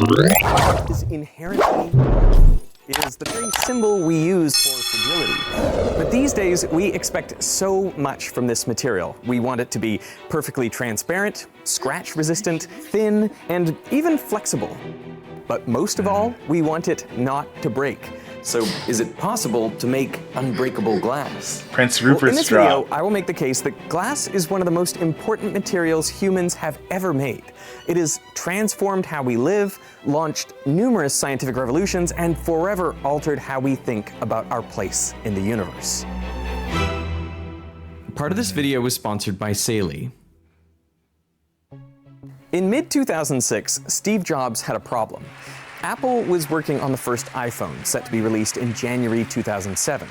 is inherently fragile. It is the very symbol we use for fragility. But these days, we expect so much from this material. We want it to be perfectly transparent, scratch-resistant, thin, and even flexible. But most of all, we want it not to break. So is it possible to make unbreakable glass? Prince Rupert's in this drop. video, I will make the case that glass is one of the most important materials humans have ever made. It has transformed how we live, launched numerous scientific revolutions, and forever altered how we think about our place in the universe. Part of this video was sponsored by Saley. In mid-2006, Steve Jobs had a problem. Apple was working on the first iPhone, set to be released in January 2007.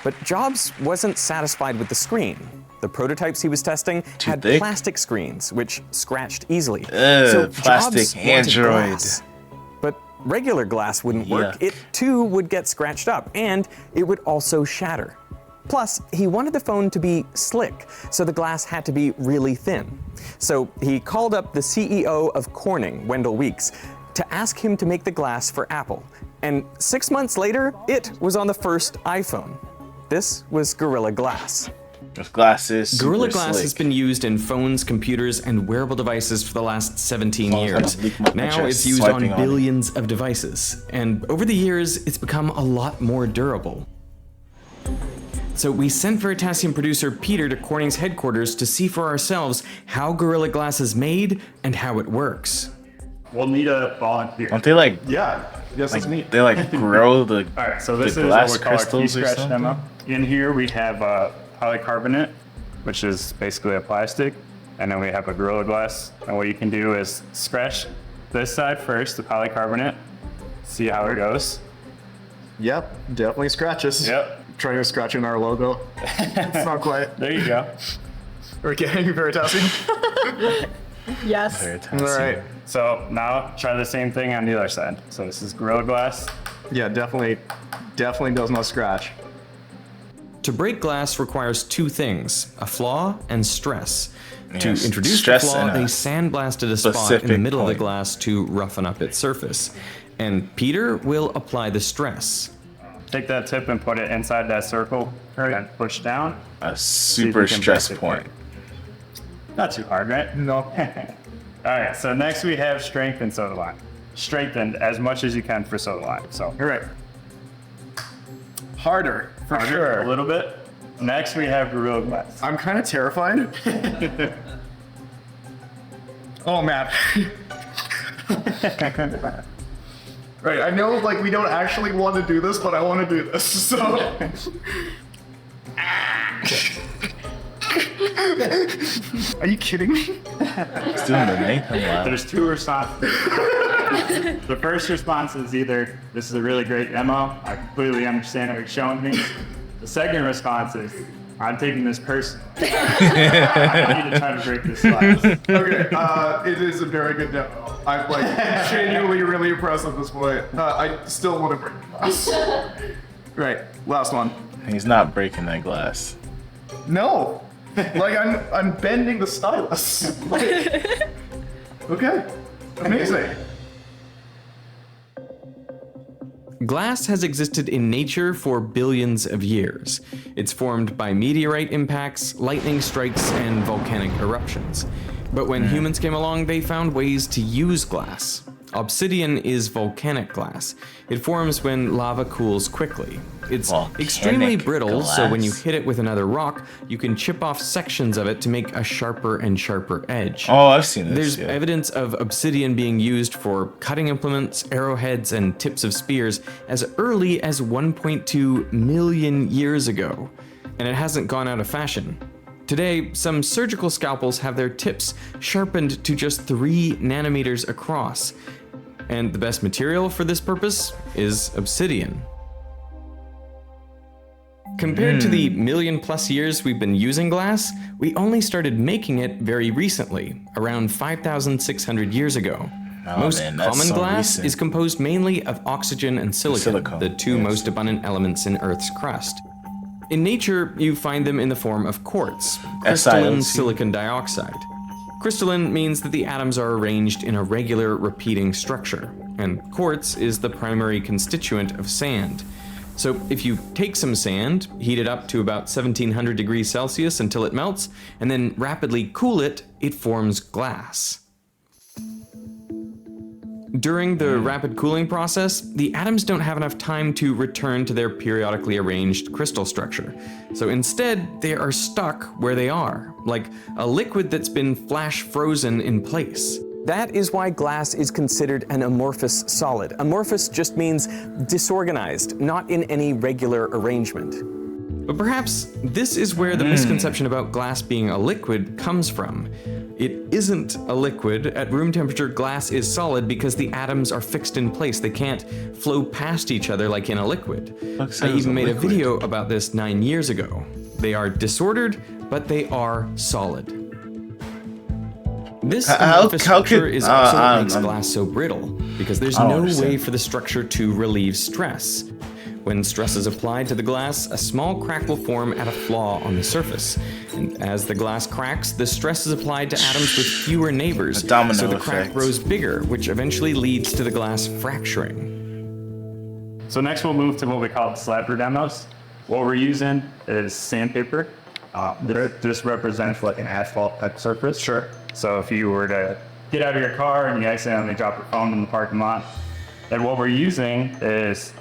But Jobs wasn't satisfied with the screen. The prototypes he was testing had plastic screens, which scratched easily. So plastic Jobs wanted Android. glass. But regular glass wouldn't work. It too would get scratched up, and it would also shatter. Plus, he wanted the phone to be slick, so the glass had to be really thin. So he called up the CEO of Corning, Wendell Weeks, to ask him to make the glass for Apple. And 6 months later, it was on the first iPhone. This was Gorilla Glass. This glass is Gorilla super Glass slick. has been used in phones, computers, and wearable devices for the last 17 years. Now it's used on billions of devices. And over the years, it's become a lot more durable. So we sent Veritasium producer Peter to Corning's headquarters to see for ourselves how Gorilla Glass is made and how it works. We'll need a volunteer. Don't they like? Yeah. Yes, like it's neat. they like grow the. All right, so this the is glass what we call our key crystals or scratch something? demo. In here we have polycarbonate, which is basically a plastic, and then we have a Gorilla Glass. And what you can do is scratch this side first, the polycarbonate, see how it goes. Yep, definitely scratches. Yep. Trying to scratch in our logo. It's not quite. There you go. We're getting Veritasium. Yes. Veritasium. All right. So now try the same thing on the other side. So this is Gorilla Glass. Yeah, definitely does not scratch. To break glass requires two things, a flaw and stress. To Yes, introduce stress the flaw, and a they sandblasted a spot in the specific middle of the point. glass to roughen up its surface. And Peter will apply the stress. Take that tip and put it inside that circle and push down. A See if super we can stress break it point. Not too hard, right? No. All right, so next we have strengthened soda lime. Strengthened as much as you can for soda lime. So All right. Harder, for harder, sure. a little bit. Next we have Gorilla Glass. I'm kind of terrified. Oh, man. Right, I know like we don't actually want to do this, but I want to do this, so. Are you kidding me? It's doing the Nathan laugh. There's two responses. The first response is either, this is a really great demo, I completely understand what you're showing me. The second response is, I'm taking this personally. I need to try to break this glass. Okay, it is a very good demo. I'm like genuinely really impressed at this point. I still want to break the glass. Right, last one. He's not breaking that glass. No, like I'm bending the stylus. Like, okay, amazing. Glass has existed in nature for billions of years. It's formed by meteorite impacts, lightning strikes, and volcanic eruptions. But when humans came along, they found ways to use glass. Obsidian is volcanic glass. It forms when lava cools quickly. It's extremely brittle, so when you hit it with another rock, you can chip off sections of it to make a sharper and sharper edge. Oh, I've seen this. There's evidence of obsidian being used for cutting implements, arrowheads, and tips of spears as early as 1.2 million years ago, and it hasn't gone out of fashion. Today, some surgical scalpels have their tips sharpened to just 3 nanometers across, and the best material for this purpose is obsidian. Compared to the million-plus years we've been using glass, we only started making it very recently, around 5,600 years ago. Most common glass is composed mainly of oxygen and silicon, the two most abundant elements in Earth's crust. In nature, you find them in the form of quartz, crystalline silicon dioxide. Crystalline means that the atoms are arranged in a regular repeating structure. and quartz is the primary constituent of sand. So if you take some sand, heat it up to about 1700 degrees Celsius until it melts, and then rapidly cool it, it forms glass. During the rapid cooling process, the atoms don't have enough time to return to their periodically arranged crystal structure. So instead, they are stuck where they are, like a liquid that's been flash frozen in place. That is why glass is considered an amorphous solid. Amorphous just means disorganized, not in any regular arrangement. But perhaps this is where the misconception about glass being a liquid comes from. It isn't a liquid. At room temperature, glass is solid because the atoms are fixed in place. They can't flow past each other like in a liquid. I even made a video about this 9 years ago. They are disordered, but they are solid. This amorphous structure is also what makes glass so brittle, because there's no way for the structure to relieve stress. When stress is applied to the glass, a small crack will form at a flaw on the surface. And as the glass cracks, the stress is applied to atoms with fewer neighbors, so the crack grows bigger, which eventually leads to the glass fracturing. So next we'll move to what we call slapper demos. What we're using is sandpaper. This represents like an asphalt type surface. Sure. So if you were to get out of your car and you accidentally drop your phone in the parking lot, then what we're using is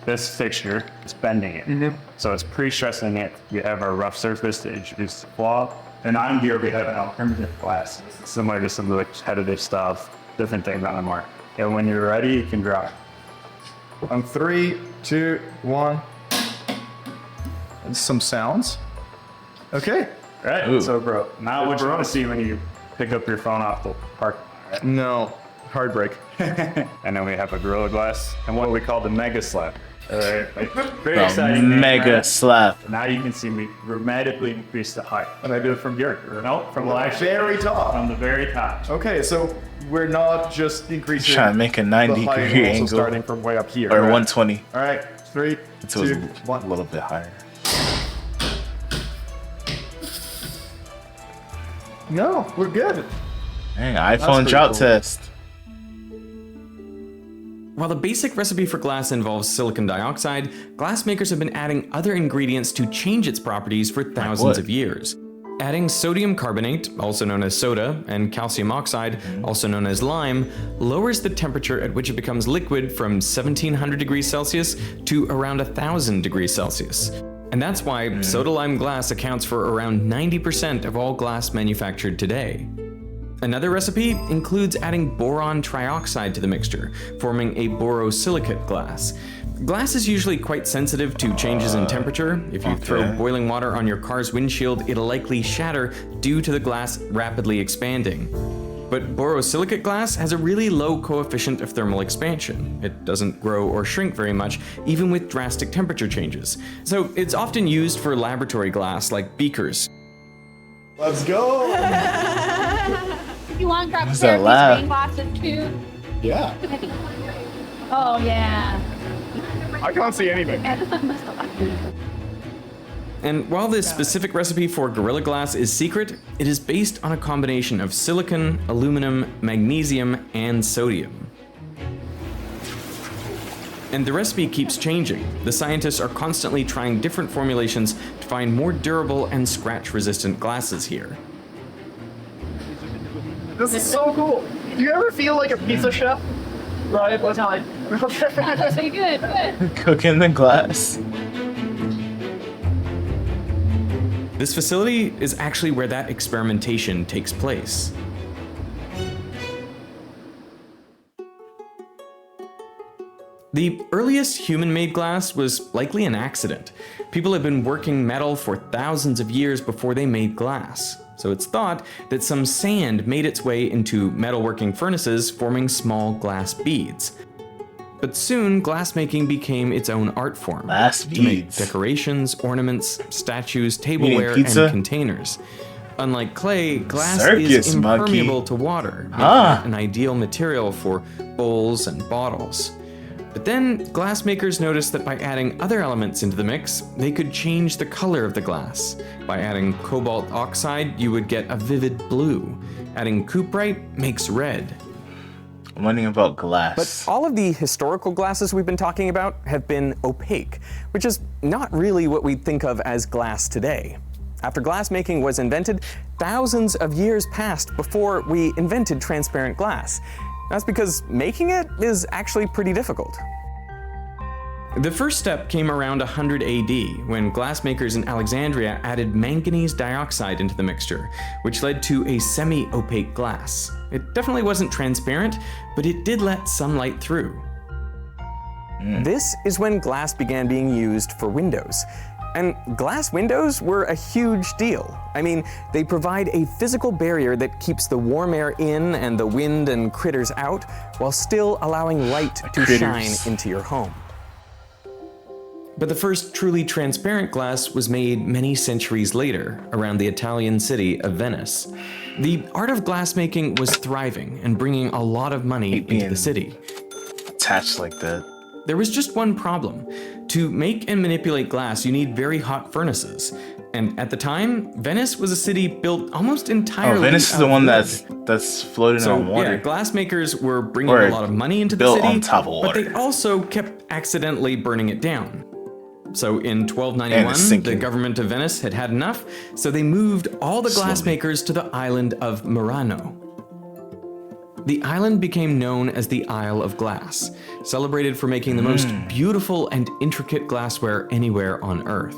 this fixture, it's bending it. So it's pre-stressing it. We have our rough surface to introduce the flaw. And on here we have an alternative glass, similar to some of the competitive stuff, different things on the market. And when you're ready, you can draw. On 3, 2, 1. And some sounds. Okay. All right, so bro, now what you want to see when you pick up your phone off the parking lot, right? No. Hard break. And then we have a Gorilla Glass and what we call the Mega Slap. All right, very exciting. Mega slap. Now you can see me dramatically increase the height. And I do it from here. No, from the very top. From the very top. Okay, so we're not just increasing. Trying to make a 90-degree angle. Starting from way up here. Or 120. All right, 3, So 2, it's 1. a little bit higher. No, we're good. Dang, iPhone pretty drought cool. test. While the basic recipe for glass involves silicon dioxide, glass makers have been adding other ingredients to change its properties for thousands of years. Adding sodium carbonate, also known as soda, and calcium oxide, also known as lime, lowers the temperature at which it becomes liquid from 1700 degrees Celsius to around 1000 degrees Celsius. And that's why soda lime glass accounts for around 90% of all glass manufactured today. Another recipe includes adding boron trioxide to the mixture, forming a borosilicate glass. Glass is usually quite sensitive to changes in temperature. If you throw boiling water on your car's windshield, it'll likely shatter due to the glass rapidly expanding. But borosilicate glass has a really low coefficient of thermal expansion. It doesn't grow or shrink very much, even with drastic temperature changes. So it's often used for laboratory glass, like beakers. Let's go. You want to grab What's spare that rain glasses too? Yeah. Oh yeah. I can't see anything. And while this specific recipe for Gorilla Glass is secret, it is based on a combination of silicon, aluminum, magnesium, and sodium. And the recipe keeps changing. The scientists are constantly trying different formulations to find more durable and scratch-resistant glasses here. This is so cool. Do you ever feel like a pizza chef? Right, what time? Good, good. Cooking the glass. This facility is actually where that experimentation takes place. The earliest human-made glass was likely an accident. People had been working metal for thousands of years before they made glass. So it's thought that some sand made its way into metalworking furnaces, forming small glass beads. But soon, glassmaking became its own art form. Glass To make beads. decorations, ornaments, statues, tableware, and pizza? containers. Unlike clay, glass Circus is impermeable monkey. to water, Ah. making it an ideal material for bowls and bottles. But then, glassmakers noticed that by adding other elements into the mix, they could change the color of the glass. By adding cobalt oxide, you would get a vivid blue. Adding cuprite makes red. I'm learning about But glass. all of the historical glasses we've been talking about have been opaque, which is not really what we think of as glass today. After glassmaking was invented, thousands of years passed before we invented transparent glass. That's because making it is actually pretty difficult. The first step came around 100 AD, when glassmakers in Alexandria added manganese dioxide into the mixture, which led to a semi-opaque glass. It definitely wasn't transparent, but it did let sunlight through. This is when glass began being used for windows. And glass windows were a huge deal. I mean, they provide a physical barrier that keeps the warm air in and the wind and critters out, while still allowing light to shine into your home. But the first truly transparent glass was made many centuries later, around the Italian city of Venice. The art of glassmaking was thriving and bringing a lot of money into the city. Attached like that. There was just one problem. To make and manipulate glass, you need very hot furnaces. And at the time, Venice was a city built almost entirely Oh, Venice is out the of one wood. that's floating So on water. yeah, glassmakers were bringing Or a lot of money into the built city, on top of but they water. also kept accidentally burning it down. So in And it's 1291, sinking. the government of Venice had had enough, so they moved all the glassmakers to the island of Murano. The island became known as the Isle of Glass, celebrated for making the most beautiful and intricate glassware anywhere on Earth.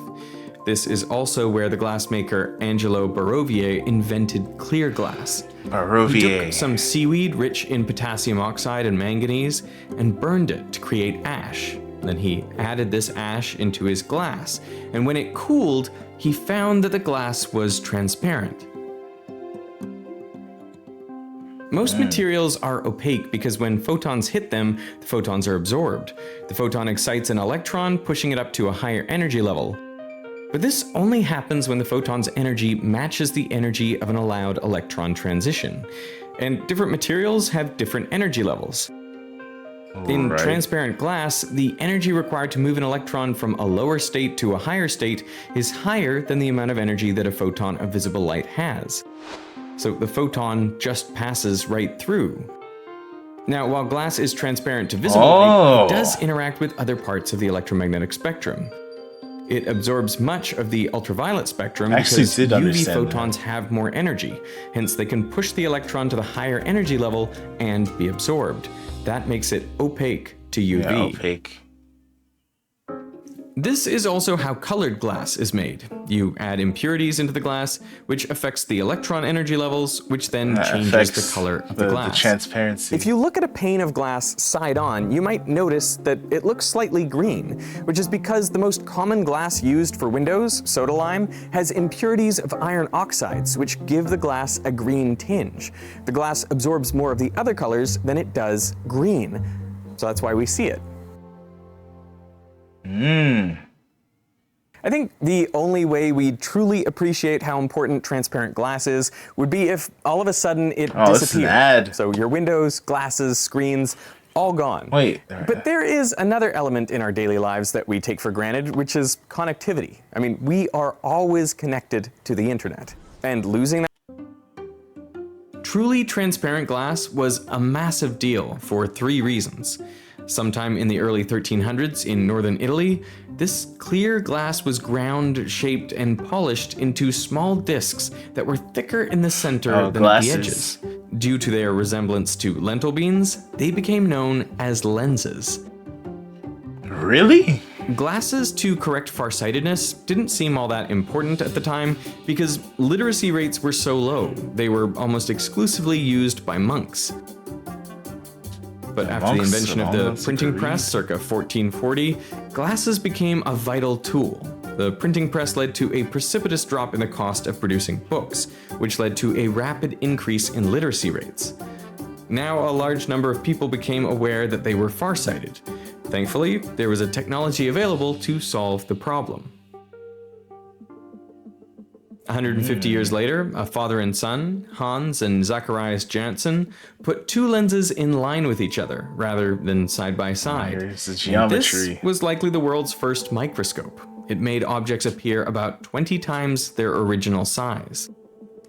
This is also where the glassmaker Angelo Barovier invented clear glass. He Barovier. took some seaweed rich in potassium oxide and manganese and burned it to create ash. Then he added this ash into his glass, and when it cooled, he found that the glass was transparent. Most materials are opaque because when photons hit them, the photons are absorbed. The photon excites an electron, pushing it up to a higher energy level. But this only happens when the photon's energy matches the energy of an allowed electron transition. And different materials have different energy levels. In Right. transparent glass, the energy required to move an electron from a lower state to a higher state is higher than the amount of energy that a photon of visible light has. So the photon just passes right through. Now, while glass is transparent to visible light, it does interact with other parts of the electromagnetic spectrum. It absorbs much of the ultraviolet spectrum I actually because did UV understand photons have more energy. Hence, they can push the electron to the higher energy level and be absorbed. That makes it opaque to UV. Yeah, opaque. This is also how colored glass is made. You add impurities into the glass, which affects the electron energy levels, which then changes the Affects color of the glass. The transparency. If you look at a pane of glass side on, you might notice that it looks slightly green, which is because the most common glass used for windows, soda lime, has impurities of iron oxides, which give the glass a green tinge. The glass absorbs more of the other colors than it does green, so that's why we see it. I think the only way we'd truly appreciate how important transparent glass is would be if all of a sudden it this is an disappeared. ad. So your windows, glasses, screens, all gone. Wait. But there is another element in our daily lives that we take for granted, which is connectivity. I mean, we are always connected to the internet. And losing that Truly transparent glass was a massive deal for 3 reasons. Sometime in the early 1300s in northern Italy, this clear glass was ground, shaped, and polished into small discs that were thicker in the center than at the edges. Due to their resemblance to lentil beans, they became known as lenses. Really? Glasses to correct farsightedness didn't seem all that important at the time because literacy rates were so low. They were almost exclusively used by monks. But after the invention of the printing press circa 1440, glasses became a vital tool. The printing press led to a precipitous drop in the cost of producing books, which led to a rapid increase in literacy rates. Now a large number of people became aware that they were farsighted. Thankfully, there was a technology available to solve the problem. 150 years later, a father and son, Hans and Zacharias Janssen, put 2 lenses in line with each other rather than side by side. Here's the geometry. This was likely the world's first microscope. It made objects appear about 20 times their original size.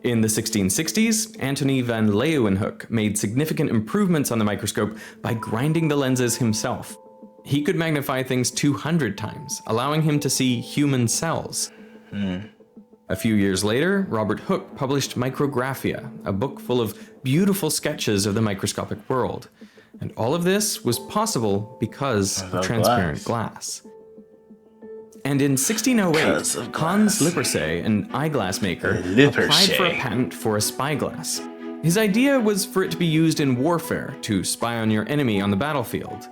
In the 1660s, Antony van Leeuwenhoek made significant improvements on the microscope by grinding the lenses himself. He could magnify things 200 times, allowing him to see human cells. A few years later, Robert Hooke published Micrographia, a book full of beautiful sketches of the microscopic world. And all of this was possible because of transparent glass. And in 1608, Hans Lippershey, an eyeglass maker, applied for a patent for a spyglass. His idea was for it to be used in warfare to spy on your enemy on the battlefield.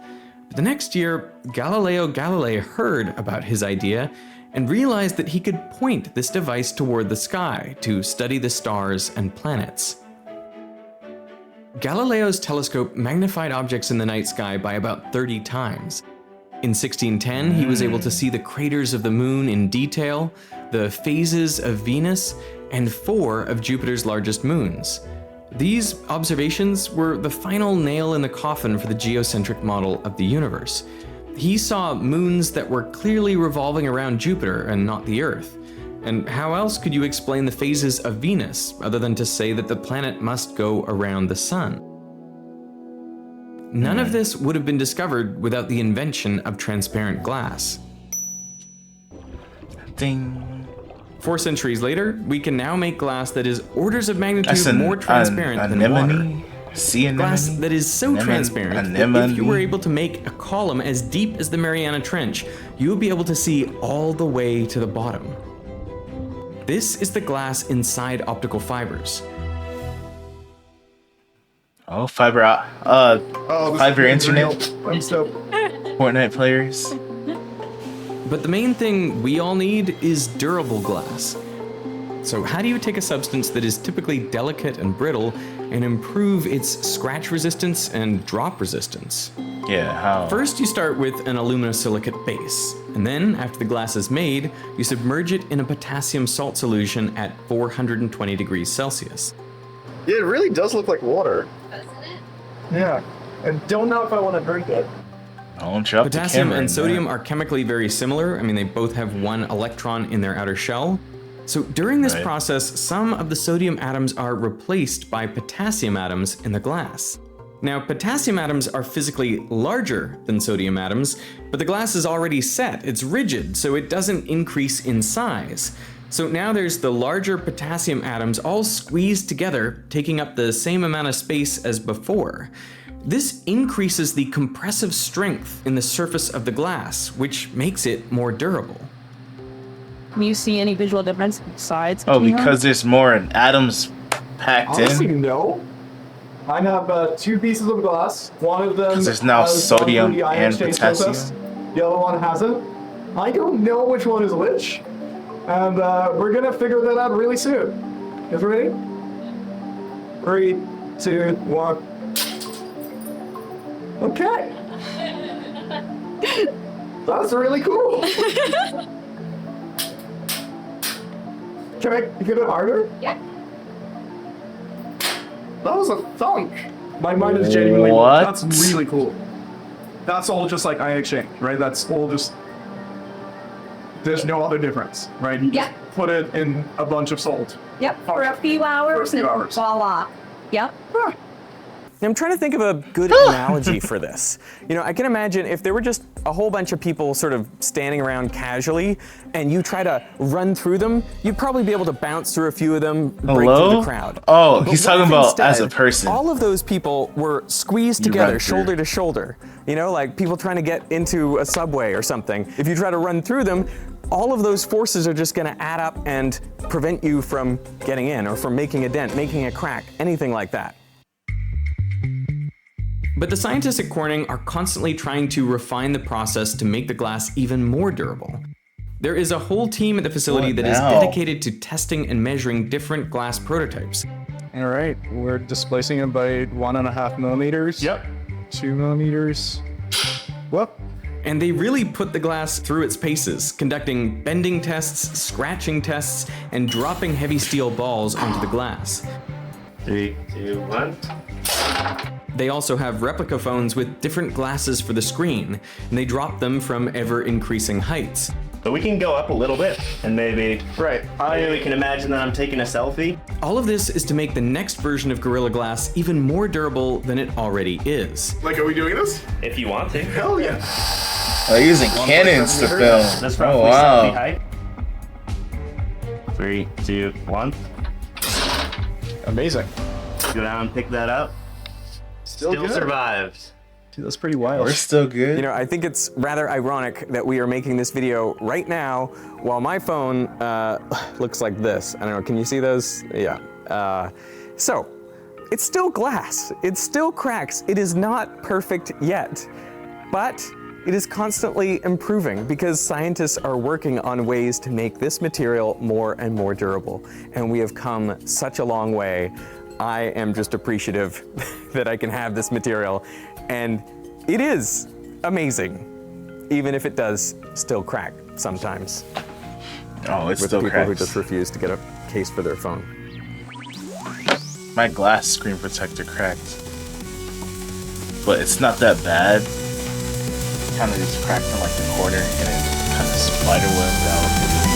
But the next year, Galileo Galilei heard about his idea and realized that he could point this device toward the sky to study the stars and planets. Galileo's telescope magnified objects in the night sky by about 30 times. In 1610, he was able to see the craters of the moon in detail, the phases of Venus, and 4 of Jupiter's largest moons. These observations were the final nail in the coffin for the geocentric model of the universe. He saw moons that were clearly revolving around Jupiter and not the Earth. And how else could you explain the phases of Venus other than to say that the planet must go around the sun? None of this would have been discovered without the invention of transparent glass. Ding. 4 centuries later, we can now make glass that is orders of magnitude more transparent than water. Glass that is so transparent that if you were able to make a column as deep as the Mariana Trench, you would be able to see all the way to the bottom. This is the glass inside optical fibers. Oh, fiber internet. Fortnite players. But the main thing we all need is durable glass. So how do you take a substance that is typically delicate and brittle and improve its scratch resistance and drop resistance? Yeah, how? First, you start with an aluminosilicate base, and then, after the glass is made, you submerge it in a potassium salt solution at 420 degrees Celsius. Yeah, it really does look like water. Doesn't it? Yeah. I don't know if I want to drink it. Don't drop the Potassium camera and in sodium there. are chemically very similar. I mean, they both have 1 electron in their outer shell. So during this process, some of the sodium atoms are replaced by potassium atoms in the glass. Now, potassium atoms are physically larger than sodium atoms, but the glass is already set. It's rigid, so it doesn't increase in size. So now there's the larger potassium atoms all squeezed together, taking up the same amount of space as before. This increases the compressive strength in the surface of the glass, which makes it more durable. Can you see any visual difference besides? Oh, because there's more atoms packed Honestly, in. no. I have 2 pieces of glass. One of them 'Cause there's now has sodium gone through the ion and exchange potassium. process. The other one hasn't. I don't know which one is which. And we're gonna figure that out really soon. You guys ready? 3, 2, 1. Okay. That's really cool. Can I get it harder? Yeah. That was a thunk. My mind is genuinely. What? That's really cool. That's all just like ion exchange, right? That's all just. There's no other difference, right? You just put it in a bunch of salt. Yep, for a few hours and voila. Yep. I'm trying to think of a good analogy for this. You know, I can imagine if there were just a whole bunch of people sort of standing around casually and you try to run through them, you'd probably be able to bounce through a few of them, break through the crowd. Oh, But he's what talking if about instead, as a person. all of those people were squeezed You together, run through. shoulder to shoulder. You know, like people trying to get into a subway or something. If you try to run through them, all of those forces are just going to add up and prevent you from getting in or from making a dent, making a crack, anything like that. But the scientists at Corning are constantly trying to refine the process to make the glass even more durable. There is a whole team at the facility that is dedicated to testing and measuring different glass prototypes. All right, we're displacing it by 1.5 millimeters. Yep. 2 millimeters. Whoop. And they really put the glass through its paces, conducting bending tests, scratching tests, and dropping heavy steel balls onto the glass. 3, 2, 1. They also have replica phones with different glasses for the screen, and they drop them from ever-increasing heights. But we can go up a little bit and maybe Right. we can imagine that I'm taking a selfie. All of this is to make the next version of Gorilla Glass even more durable than it already is. Like, are we doing this? If you want to. Hell yeah. Oh, using cannons to film. That's Oh, roughly selfie wow. height. 3, 2, 1. Amazing. Go down and pick that up. Still good. survived. Dude, that's pretty wild. We're still good. You know, I think it's rather ironic that we are making this video right now while my phone looks like this. I don't know, can you see those? Yeah. So, it's still glass. It still cracks. It is not perfect yet. But it is constantly improving because scientists are working on ways to make this material more and more durable. And we have come such a long way. I am just appreciative that I can have this material. And it is amazing, even if it does still crack sometimes. Oh, it's With still people who cracks. just refuse to get a case for their phone. My glass screen protector cracked. But it's not that bad. Kind of just cracked in like the corner and it kind of spider webbed out.